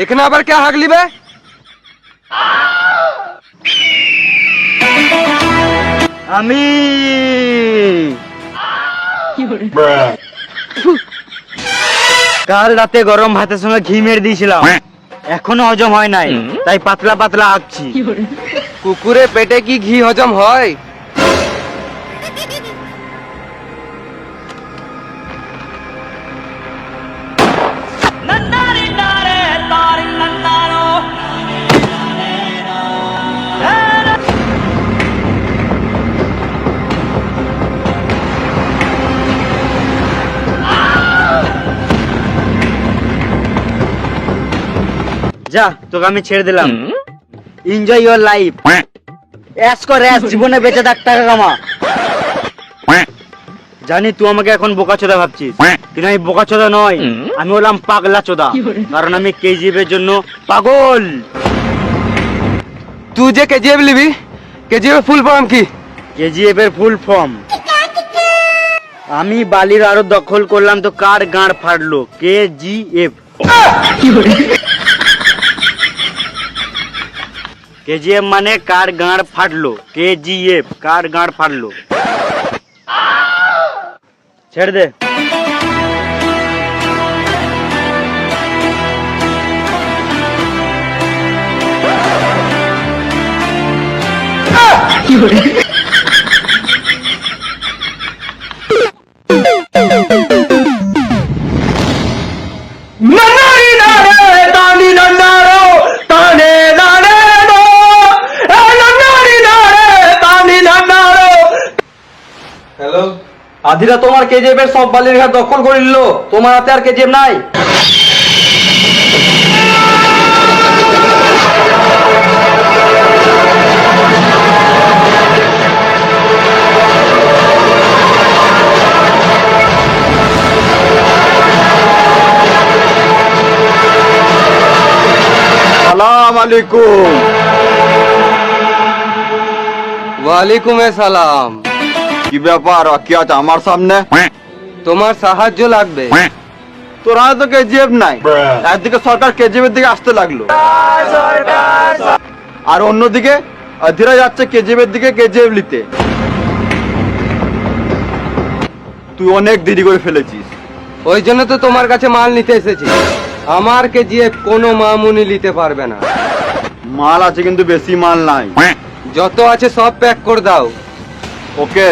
এখানে আবার কে হাগলি বে? আমি কাল রাতে গরম ভাতের সঙ্গে ঘি মেরে দিয়েছিলাম, এখনো হজম হয় নাই, তাই পাতলা পাতলা আঁকছি। কুকুরে পেটে কি ঘি হজম হয়? যা, তোকে আমি ছেড়ে দিলাম। Enjoy your life. অ্যাশ কর অ্যাশ, জীবনে বেঁচে থাক, টাকা কামা। জানি তুই আমাকে এখন বোকাচোদা ভাবছিস, কিন্তু আমি বোকাচোদা নয়, আমি হলাম পাগলা চোদা। কারণ আমি কেজিএফ এর জন্য পাগল। তুই যে কেজিএফ লিবি, কেজিএফ ফুল ফর্ম কি? কেজিএফ এর ফুল ফর্ম, আমি বালির আরো দখল করলাম তো কার গাঁড় ফাটলো। কেজিএফ। কেজিএফ মানে কার গাঁড় ফাটলো। কেজিএফ, কার গাঁড় ফাটলো। ছেড়ে দে। হ্যালো, আধিরা তোমার কেজিএফ এর সব বালির ঘাট দখল করে নিল, তোমার হাতে আর কেজিএফ নাই। সালাম আলাইকুম। ওয়ালাইকুম আসসালাম। কি ব্যাপার, কি আছে আমার সামনে? তোমার সাহায্য লাগবে। তোর হাতে তো কেজিএফ নাই, একদিকে সরকার কেজিএফ এর দিকে আসতে লাগলো, আর অন্যদিকে অধীরা যাচ্ছে কেজিএফ এর দিকে কেজিএফ নিতে। তুই অনেক দেরি করে ফেলেছিস। ওই জন্য তো তোমার কাছে মাল নিতে এসেছি। আমার কেজিএফ কোনো মামুনি নিতে পারবে না। মাল আছে কিন্তু বেশি মাল নাই। যত আছে সব প্যাক করে দাও। ওকে।